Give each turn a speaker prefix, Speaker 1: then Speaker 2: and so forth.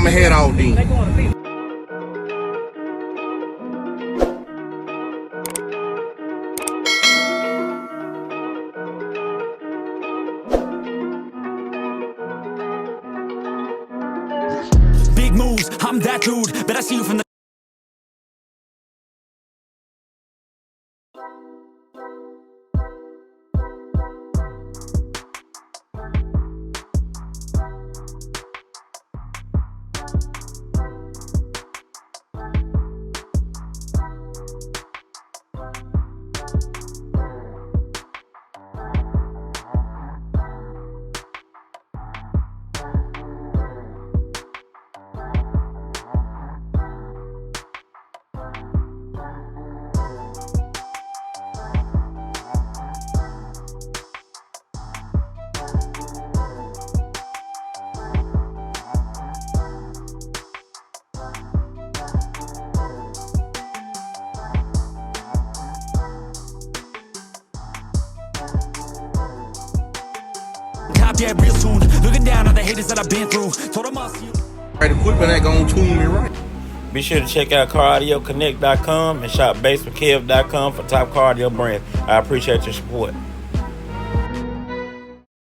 Speaker 1: I'ma head out then.
Speaker 2: Big moves, I'm that dude. Bet I see you from the cop, yeah, real soon. Looking down on the haters that I've been through. Told them I'll see you.
Speaker 1: Right, the equipment ain't gonna tune me right.
Speaker 3: Be sure to check out CarAudioConnect.com and shop BASSWITHKEV.com for top car audio brands. I appreciate your support.